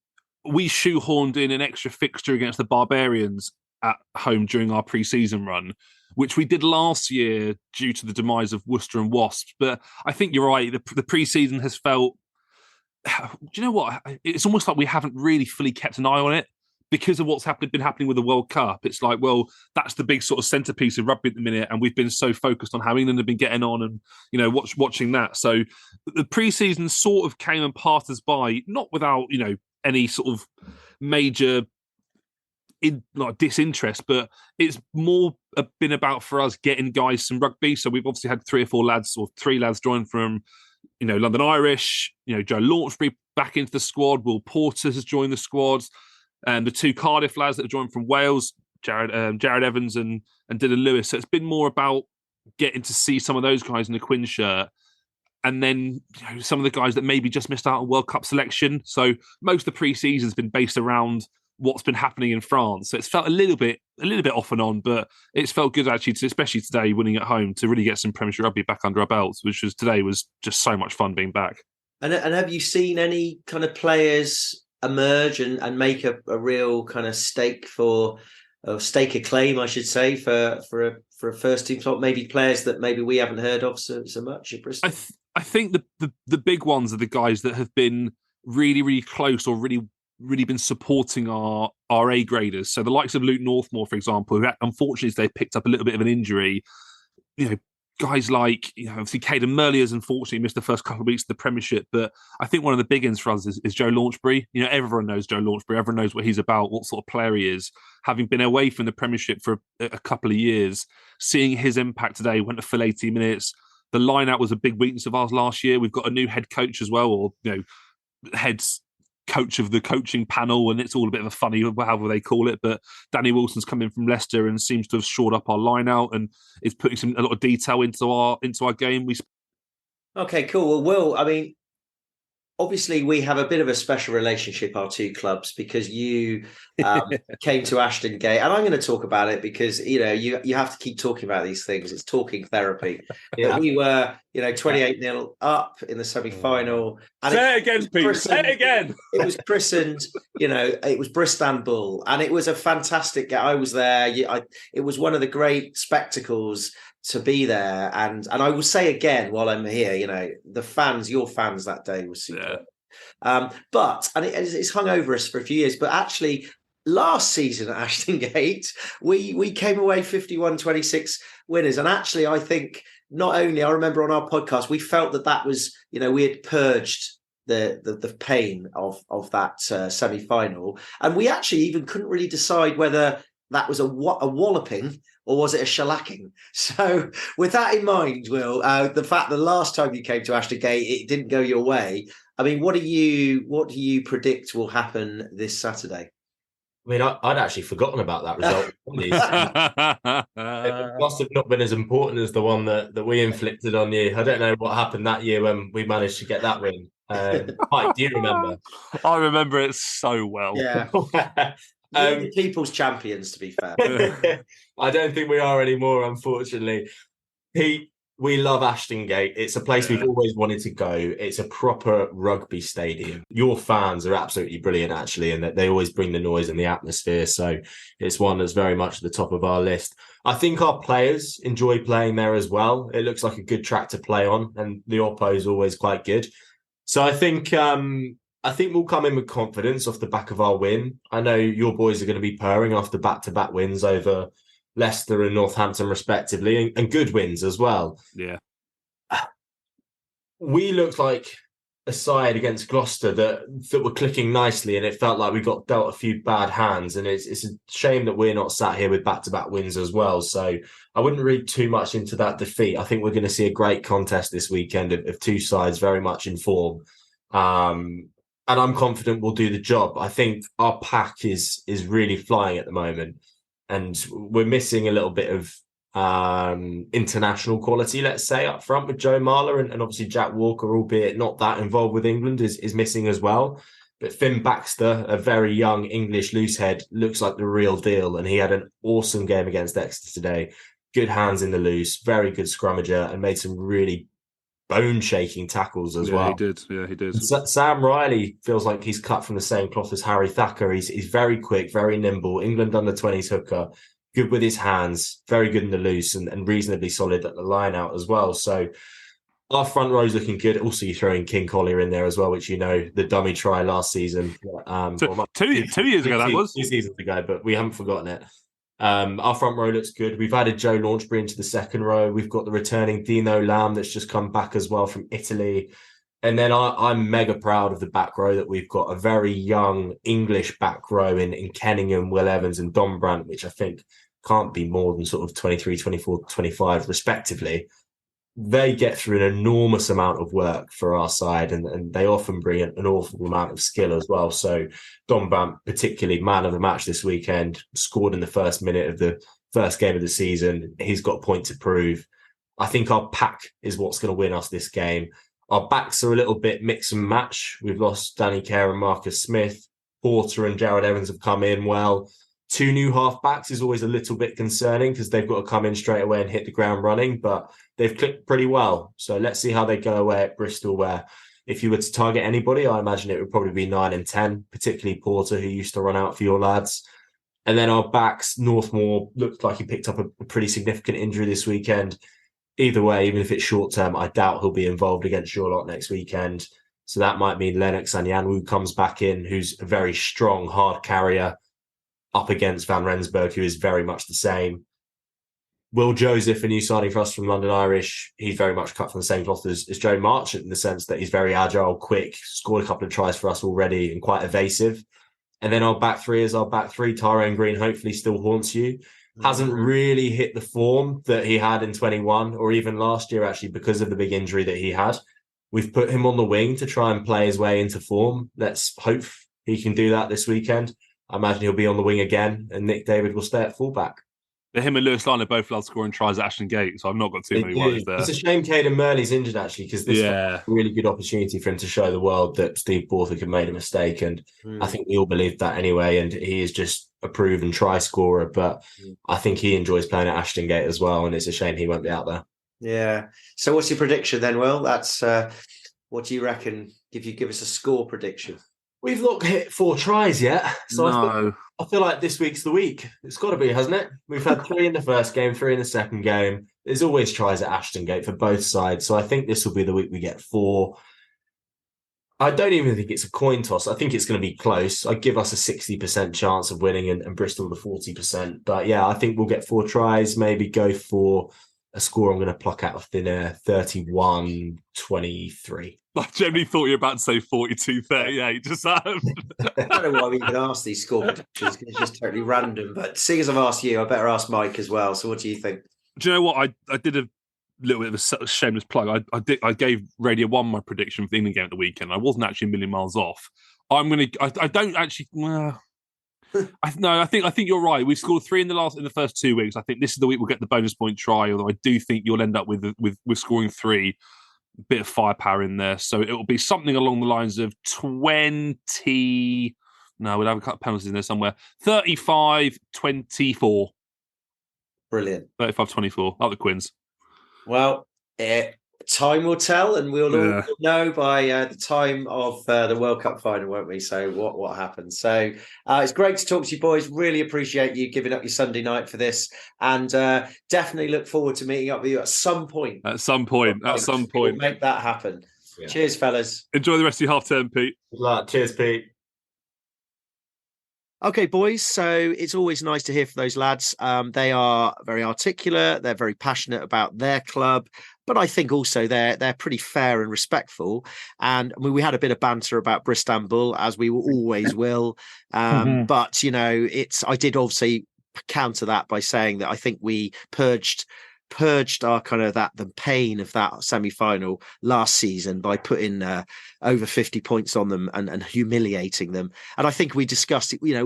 we shoehorned in an extra fixture against the Barbarians at home during our pre-season run, which we did last year due to the demise of Worcester and Wasps. But I think you're right. The pre-season has felt, do you know what? It's almost like we haven't really fully kept an eye on it. Because of what's been happening with the World Cup, it's like, well, that's the big sort of centerpiece of rugby at the minute, and we've been so focused on how England have been getting on, and watching that. So the pre-season sort of came and passed us by, not without any sort of major disinterest, but it's more been about for us getting guys some rugby. So we've obviously had 3 lads join from London Irish. Joe Launchbury back into the squad. Will Porter has joined the squad. And the 2 Cardiff lads that have joined from Wales, Jared Evans and Dylan Lewis. So it's been more about getting to see some of those guys in the Quinn shirt, and then some of the guys that maybe just missed out on World Cup selection. So most of the pre-season has been based around what's been happening in France. So it's felt a little bit off and on, but it's felt good actually, especially today, winning at home, to really get some Premiership rugby back under our belts, which today was just so much fun being back. And have you seen any kind of players emerge and make a real kind of stake a claim, I should say, for a first team slot? Maybe players that maybe we haven't heard of so much at Bristol. I think the big ones are the guys that have been really, really close or really, really been supporting our A graders. So the likes of Luke Northmore, for example, who unfortunately they picked up a little bit of an injury. Guys like, obviously Caden Murley has unfortunately missed the first couple of weeks of the Premiership, but I think one of the big ones for us is Joe Launchbury. Everyone knows Joe Launchbury. Everyone knows what he's about, what sort of player he is. Having been away from the Premiership for a couple of years, seeing his impact today, went to full 80 minutes. The line-out was a big weakness of ours last year. We've got a new head coach as well, or head coach of the coaching panel, and it's all a bit of a funny, however they call it, but Danny Wilson's come in from Leicester and seems to have shored up our line out and is putting a lot of detail into our game. Okay, cool. Well, Will, I mean, obviously we have a bit of a special relationship, our two clubs, because you came to Ashton Gate, and I'm going to talk about it because you have to keep talking about these things. It's talking therapy. Yeah. But we were 28-0 up in the semi-final. And Say it again, Pete. Say it again. It was christened, it was Bristanbul, and it was a fantastic game. I was there. It was one of the great spectacles to be there, and I will say again while I'm here, the fans, your fans that day was superb. But it's hung over us for a few years. But actually, last season at Ashton Gate, we came away 51-26 winners, and actually, I think not only I remember on our podcast we felt that was we had purged the pain of that semi-final, and we actually even couldn't really decide whether that was a walloping or was it a shellacking? So with that in mind, Will, the fact the last time you came to Ashton Gate, it didn't go your way. I mean, what do you predict will happen this Saturday? I mean, I'd actually forgotten about that result. It must have not been as important as the one that we inflicted on you. I don't know what happened that year when we managed to get that win. Mike, do you remember? I remember it so well. Yeah. The people's champions, to be fair. I don't think we are anymore, unfortunately. Pete, we love Ashton Gate. It's a place we've always wanted to go. It's a proper rugby stadium. Your fans are absolutely brilliant, actually, and that they always bring the noise and the atmosphere. So it's one that's very much at the top of our list. I think our players enjoy playing there as well. It looks like a good track to play on, and the oppo is always quite good. So I think we'll come in with confidence off the back of our win. I know your boys are going to be purring after back-to-back wins over Leicester and Northampton, respectively, and good wins as well. Yeah. We looked like a side against Gloucester that were clicking nicely, and it felt like we got dealt a few bad hands. And it's a shame that we're not sat here with back-to-back wins as well. So I wouldn't read too much into that defeat. I think we're going to see a great contest this weekend of two sides very much in form. And I'm confident we'll do the job. I think our pack is really flying at the moment, and we're missing a little bit of international quality, let's say, up front with Joe Marler and obviously Jack Walker, albeit not that involved with England, is missing as well. But Finn Baxter, a very young English loosehead, looks like the real deal, and he had an awesome game against Exeter today. Good hands in the loose, very good scrummager, and made some really bone-shaking tackles as well. Yeah, he did. Sam Riley feels like he's cut from the same cloth as Harry Thacker. He's very quick, very nimble. England under-20s hooker, good with his hands, very good in the loose, and reasonably solid at the line-out as well. So our front row is looking good. Also, you throw in King Collier in there as well, which the dummy try last season. Two years ago, that was. 2 seasons ago, but we haven't forgotten it. Our front row looks good. We've added Joe Launchbury into the second row. We've got the returning Dino Lamb that's just come back as well from Italy. And then I'm mega proud of the back row that we've got a very young English back row in Kenningham, Will Evans and Don Brandt, which I think can't be more than sort of 23, 24, 25 respectively. They get through an enormous amount of work for our side, and they often bring an awful amount of skill as well. So Don Brandt, particularly man of the match this weekend, scored in the first minute of the first game of the season. He's got a point to prove. I think our pack is what's going to win us this game. Our backs are a little bit mix and match. We've lost Danny Kerr and Marcus Smith. Porter and Jared Evans have come in well. 2 new half-backs is always a little bit concerning because they've got to come in straight away and hit the ground running, but they've clicked pretty well. So let's see how they go away at Bristol, where if you were to target anybody, I imagine it would probably be 9 and 10, particularly Porter, who used to run out for your lads. And then our backs, Northmore looked like he picked up a pretty significant injury this weekend. Either way, even if it's short-term, I doubt he'll be involved against your lot next weekend. So that might mean Lennox Anyanwu comes back in, who's a very strong, hard carrier, up against Van Rensburg, who is very much the same. Will Joseph, a new signing for us from London Irish, he's very much cut from the same cloth as Joe Marchant in the sense that he's very agile, quick, scored a couple of tries for us already and quite evasive. And then our back three is our back three. Tyrone Green hopefully still haunts you. Hasn't really hit the form that he had in 21 or even last year, actually, because of the big injury that he had. We've put him on the wing to try and play his way into form. Let's hope he can do that this weekend. I imagine he'll be on the wing again, and Nick David will stay at fullback. But him and Lewis Liner both love scoring tries at Ashton Gate, so I've not got too many worries there. It's a shame Caden Murley's injured, actually, because this was a really good opportunity for him to show the world that Steve Borthwick had made a mistake. And I think we all believed that anyway. And he is just a proven try scorer. But I think he enjoys playing at Ashton Gate as well. And it's a shame he won't be out there. Yeah. So what's your prediction then, Will? That's what do you reckon? Give us a score prediction. We've not hit 4 tries yet. So I feel like this week's the week. It's got to be, hasn't it? We've had 3 in the first game, 3 in the second game. There's always tries at Ashton Gate for both sides. So I think this will be the week we get 4. I don't even think it's a coin toss. I think it's going to be close. I give us a 60% chance of winning and Bristol the 40%. But yeah, I think we'll get 4 tries, maybe go for a score I'm going to pluck out of thin air, 31-23. I generally thought you were about to say 42-38. Just I don't know why we even ask these score predictions, because it's just totally random. But seeing as I've asked you, I better ask Mike as well. So what do you think? Do you know what? I did a little bit of a shameless plug. I gave Radio 1 my prediction for the England game at the weekend. I wasn't actually a million miles off. I don't actually... I think you're right. We've scored 3 in the first 2 weeks. I think this is the week we'll get the bonus point try, although I do think you'll end up with scoring 3. Bit of firepower in there, so it will be something along the lines of 20. No, we'll have a couple of penalties in there somewhere. 35-24. Brilliant. 35-24. Like the Quins. Well, time will tell, and we'll all know by the time of the World Cup final, won't we? So what happens? So it's great to talk to you, boys. Really appreciate you giving up your Sunday night for this, and definitely look forward to meeting up with you at some point. We'll make that happen. Yeah. Cheers, fellas. Enjoy the rest of your half term, Pete. Good luck. Cheers, Pete. Okay, boys. So it's always nice to hear from those lads. They are very articulate. They're very passionate about their club, but I think also they're pretty fair and respectful. And I mean, we had a bit of banter about Bristol, as we always will. But you know, I did obviously counter that by saying that I think we purged our kind of the pain of that semi-final last season by putting over 50 points on them and humiliating them. And I think we discussed it, you know,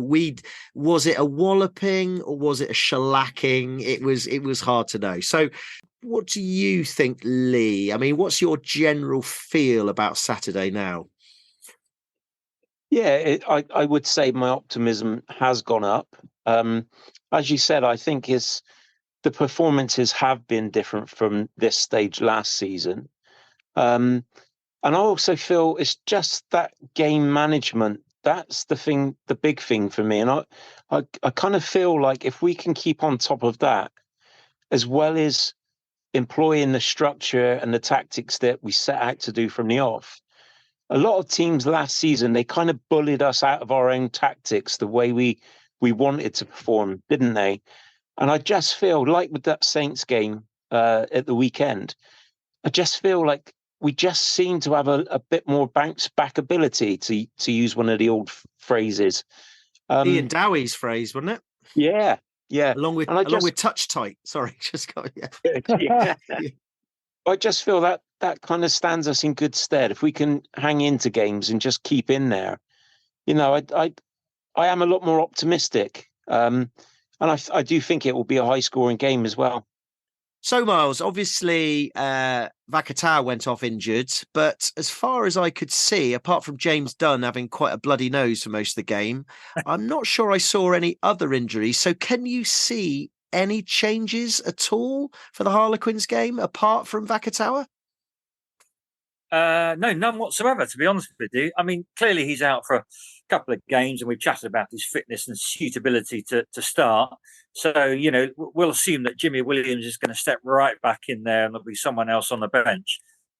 was it a walloping or was it a shellacking? It was hard to know. So what do you think, Lee? I mean, what's your general feel about Saturday now? Yeah, I would say my optimism has gone up. As you said, I think the performances have been different from this stage last season. And I also feel it's just that game management. That's the big thing for me. And I kind of feel like if we can keep on top of that, as well as employing the structure and the tactics that we set out to do from the off, a lot of teams last season, they kind of bullied us out of our own tactics, the way we wanted to perform, didn't they? And I just feel like with that Saints game at the weekend, I just feel like we just seem to have a bit more bounce back ability, to use one of the old phrases. Ian Dowie's phrase, wasn't it? Yeah. Along with touch tight. Sorry, just got yeah. I just feel that kind of stands us in good stead if we can hang into games and just keep in there. You know, I am a lot more optimistic. And I do think it will be a high-scoring game as well. So, Miles, obviously, Vakatawa went off injured, but as far as I could see, apart from James Dunn having quite a bloody nose for most of the game, I'm not sure I saw any other injuries. So can you see any changes at all for the Harlequins game, apart from Vakatawa? No, none whatsoever, to be honest with you. I mean, clearly he's out for a couple of games, and we've chatted about his fitness and suitability to start. So, you know, we'll assume that Jimmy Williams is going to step right back in there and there'll be someone else on the bench.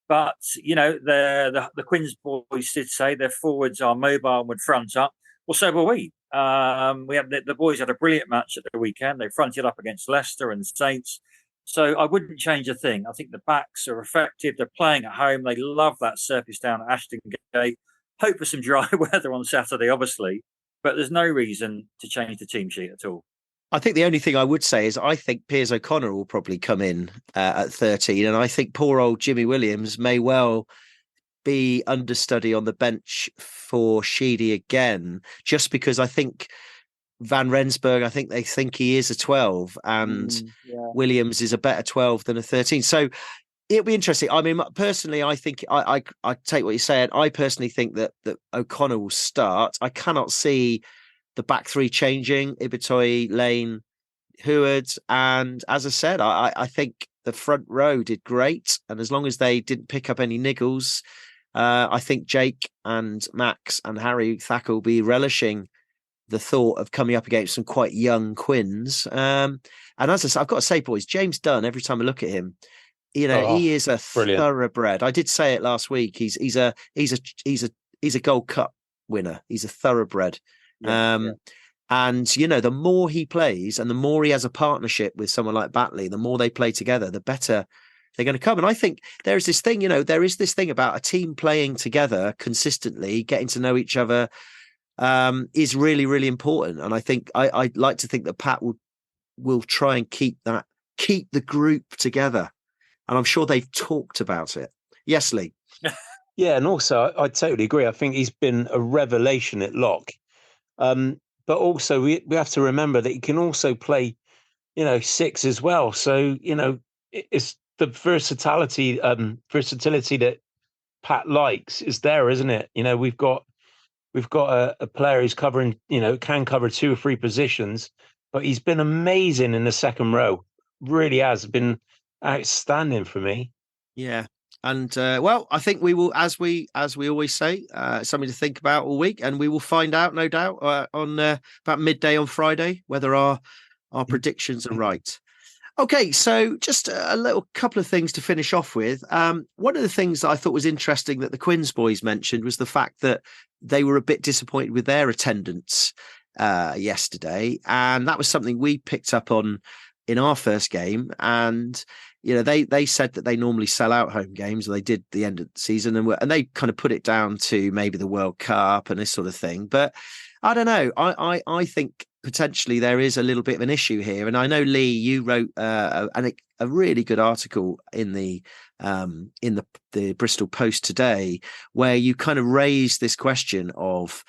But, you know, the Quins boys did say their forwards are mobile and would front up. Well, so were we. The boys had a brilliant match at the weekend. They fronted up against Leicester and Saints. So I wouldn't change a thing. I think the backs are effective. They're playing at home. They love that surface down at Ashton Gate. Hope for some dry weather on Saturday, obviously. But there's no reason to change the team sheet at all. I think the only thing I would say is I think Piers O'Connor will probably come in at 13. And I think poor old Jimmy Williams may well be understudy on the bench for Sheedy again, just because I think Van Rensburg, I think they think he is a 12, and Yeah. Williams is a better 12 than a 13. So it'll be interesting. I mean, personally, I think I take what you're saying. I personally think that O'Connor will start. I cannot see the back three changing. Ibitoye, Lane, Heward, and as I said, I think the front row did great, and as long as they didn't pick up any niggles, I think Jake and Max and Harry Thacker will be relishing the thought of coming up against some quite young Quins. And as I said, I've got to say, boys, James Dunn. Every time I look at him, he is a brilliant. thoroughbred. I did say it last week. He's a Gold Cup winner. He's a thoroughbred. And the more he plays and the more he has a partnership with someone like Batley, the more they play together, the better they're going to come. And I think there is this thing, there is this thing about a team playing together consistently, getting to know each other, is really, really important. And I think I'd like to think that Pat will try and keep the group together. And I'm sure they've talked about it. Yes, Lee. Yeah, and also I totally agree. I think he's been a revelation at lock. But also we have to remember that he can also play, 6 as well. So, it's the versatility that Pat likes is there, isn't it? We've got a player who's covering, can cover 2 or 3 positions, but he's been amazing in the second row. Really has been outstanding for me. Yeah. And I think we will, as we always say, something to think about all week, and we will find out, no doubt, on about midday on Friday whether our predictions are right. Okay, so just a little couple of things to finish off with. One of the things that I thought was interesting that the Quins boys mentioned was the fact that they were a bit disappointed with their attendance yesterday, and that was something we picked up on in our first game. And they said that they normally sell out home games, and they did the end of the season, and they kind of put it down to maybe the World Cup and this sort of thing. But I don't know. I think potentially there is a little bit of an issue here. And I know, Lee, you wrote a really good article in the Bristol Post today, where you kind of raised this question of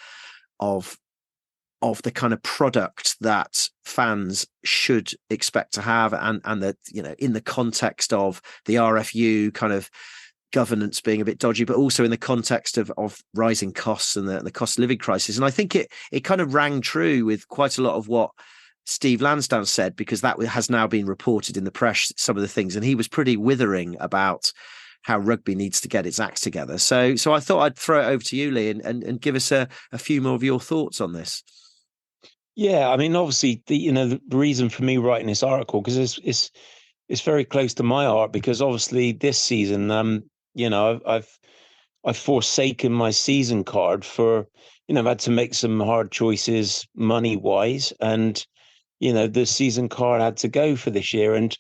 the kind of product that fans should expect to have, and that, in the context of the RFU kind of governance being a bit dodgy, but also in the context of rising costs and the cost of living crisis. And I think it kind of rang true with quite a lot of what Steve Lansdown said, because that has now been reported in the press, some of the things, and he was pretty withering about how rugby needs to get its acts together. So I thought I'd throw it over to you, Lee, and give us a few more of your thoughts on this. Yeah, I mean, obviously, the reason for me writing this article, because it's very close to my heart, because obviously this season, I've forsaken my season card for, I've had to make some hard choices money wise, and the season card had to go for this year, and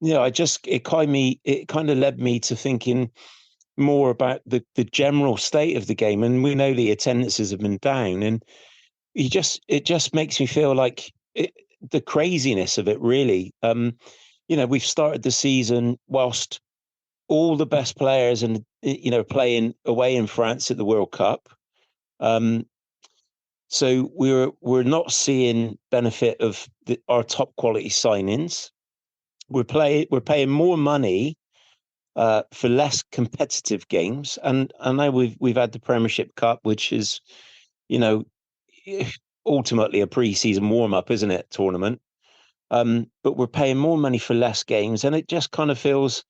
it kind of led me to thinking more about the general state of the game, and we know the attendances have been down, and it just makes me feel like the craziness of it, really. We've started the season whilst all the best players and playing away in France at the World Cup. So we're not seeing benefit of our top quality signings. We're paying more money for less competitive games, and I know we've had the Premiership Cup, which is ultimately a pre-season warm-up, isn't it, tournament? But we're paying more money for less games, and it just kind of feels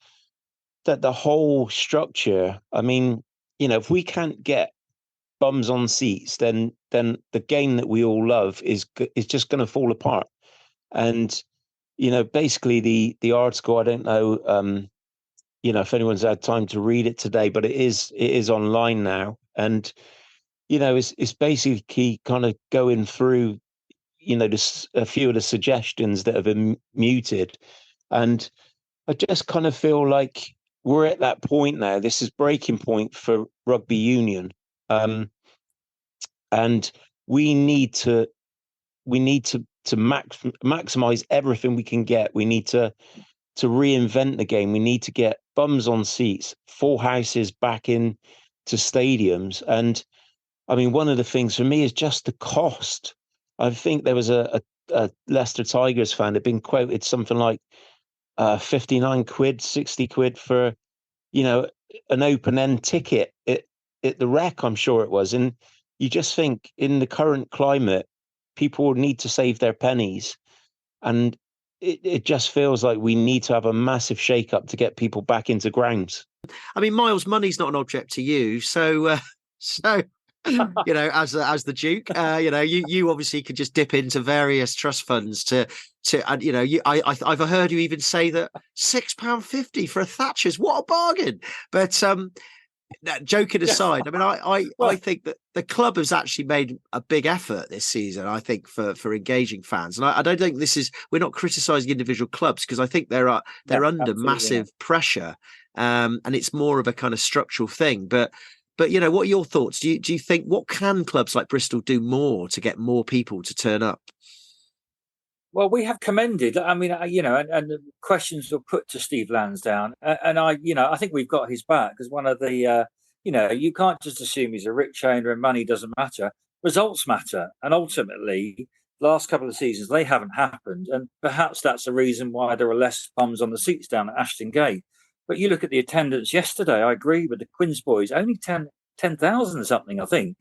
that the whole structure, I mean, if we can't get bums on seats, then the game that we all love is just going to fall apart. And basically the article, I don't know if anyone's had time to read it today, but it is online now, and it's basically kind of going through a few of the suggestions that have been muted, and I just kind of feel like we're at that point now. This is breaking point for rugby union, and we need to maximize everything we can get. We need to reinvent the game. We need to get bums on seats, full houses back in to stadiums. And I mean, one of the things for me is just the cost I think there was a Leicester Tigers fan had been quoted something like 59 quid, 60 quid for, an open end ticket at the Rec, I'm sure it was. And you just think in the current climate, people need to save their pennies. And it just feels like we need to have a massive shake up to get people back into grounds. I mean, Miles, money's not an object to you. So, as the Duke, you obviously could just dip into various trust funds and I've heard you even say that £6.50 for a Thatcher's, what a bargain. But joking aside, I mean, I think that the club has actually made a big effort this season, I think, for engaging fans. And I don't think we're not criticising individual clubs, because I think they're under massive pressure, and it's more of a kind of structural thing. But what are your thoughts? Do you think, what can clubs like Bristol do more to get more people to turn up? Well, we have commended. I mean, and the questions were put to Steve Lansdown, and I think we've got his back, because one of the, you can't just assume he's a rich owner and money doesn't matter. Results matter, and ultimately, the last couple of seasons they haven't happened, and perhaps that's the reason why there are less bums on the seats down at Ashton Gate. But you look at the attendance yesterday. I agree with the Quins boys. Only 10,000 something, I think,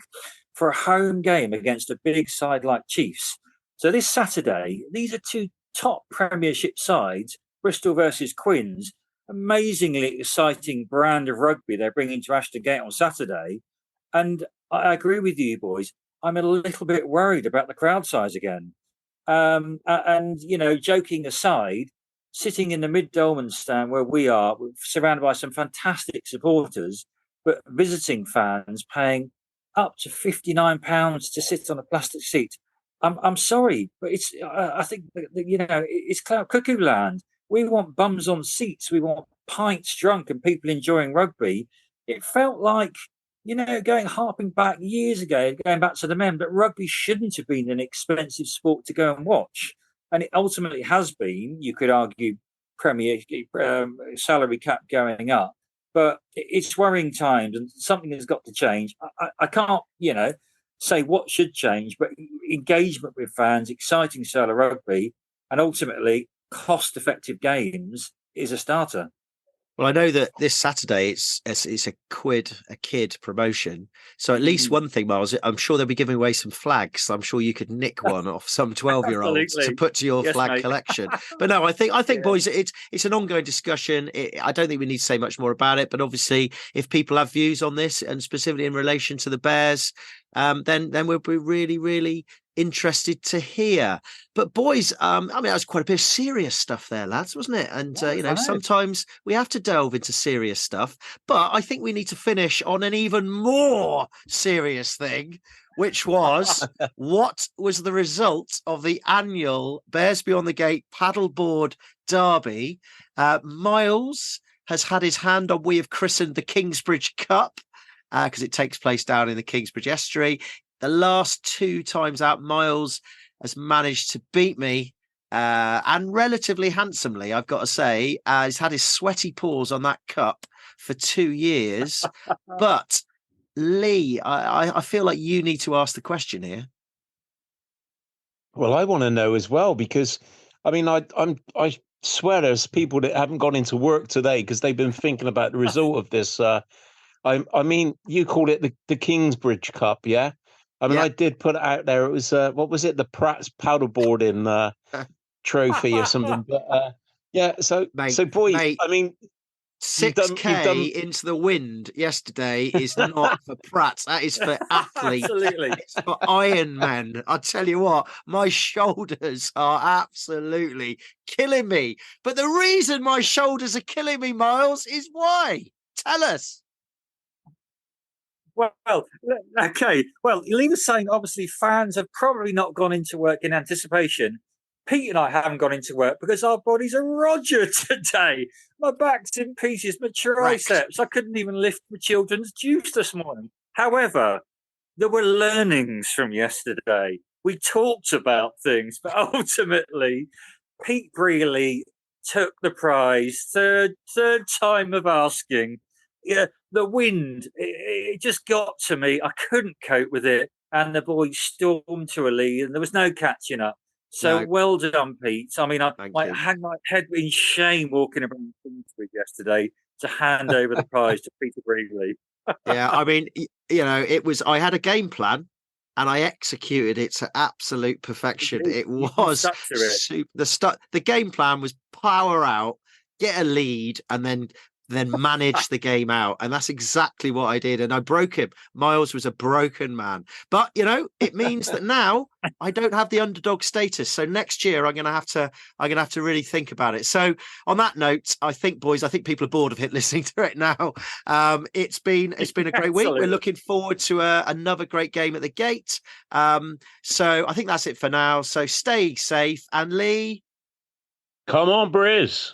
for a home game against a big side like Chiefs. So this Saturday, these are two top Premiership sides, Bristol versus Quins. Amazingly exciting brand of rugby they're bringing to Ashton Gate on Saturday. And I agree with you, boys. I'm a little bit worried about the crowd size again. Joking aside, sitting in the mid-Dolman stand where we are, surrounded by some fantastic supporters, but visiting fans paying up to £59 to sit on a plastic seat. I'm sorry, but it's. I think it's cloud cuckoo land. We want bums on seats. We want pints drunk and people enjoying rugby. It felt like, harping back years ago, going back to the men, but rugby shouldn't have been an expensive sport to go and watch, and it ultimately has been. You could argue Premier salary cap going up, but it's worrying times, and something has got to change. I can't, say what should change, but engagement with fans, exciting style of rugby, and ultimately cost-effective games is a starter. Well, I know that this Saturday it's a kid promotion. So at least one thing, Miles, I'm sure they'll be giving away some flags. I'm sure you could nick one off some 12-year-olds to put to your flag collection. But no, I think, boys, it's an ongoing discussion. I don't think we need to say much more about it. But obviously, if people have views on this, and specifically in relation to the Bears, then we'll be really, really interested to hear. But boys, that was quite a bit of serious stuff there, lads, wasn't it? And sometimes we have to delve into serious stuff, but I think we need to finish on an even more serious thing, which was what was the result of the annual Bears Beyond the Gate paddleboard derby. Miles has had his hand on, we have christened the Kingsbridge Cup, because it takes place down in the Kingsbridge estuary. The last two times out, Miles has managed to beat me, and relatively handsomely, I've got to say. He's had his sweaty paws on that cup for 2 years. But Lee, I feel like you need to ask the question here. Well, I want to know as well, because I swear there's people that haven't gone into work today because they've been thinking about the result of this. You called it the Kingsbridge Cup, yeah? I did put it out there. It was what was it? The Pratt's paddleboarding trophy or something. But so boys, mate, 6K into the wind yesterday is not for Pratt's. That is for athletes. Absolutely. It's for Iron Men. I tell you what, my shoulders are absolutely killing me. But the reason my shoulders are killing me, Miles, is why? Tell us. Well, okay. Well, Lee was saying, obviously, fans have probably not gone into work in anticipation. Pete and I haven't gone into work because our bodies are Roger today. My back's in pieces, my triceps. I couldn't even lift my children's juice this morning. However, there were learnings from yesterday. We talked about things, but ultimately, Pete Brealey took the prize. Third time of asking. Yeah, the wind, it just got to me. I couldn't cope with it. and the boys stormed to a lead, and there was no catching up. So No. well done, Pete. I mean, I you. had my head in shame walking around Kingsbridge yesterday to hand over the prize to Peter Breedley. Yeah, I mean, I had a game plan and I executed it to absolute perfection. It was stuck to it. super. The game plan was power out, get a lead, and then manage the game out. And that's exactly what I did. And I broke him. Miles was a broken man. But it means that now I don't have the underdog status. So next year I'm gonna have to really think about it. So on that note, I think, boys, people are bored of it listening to it now. It's been a great week. We're looking forward to another great game at the gate. So I think that's it for now. So stay safe, and Lee. Come on, Briz.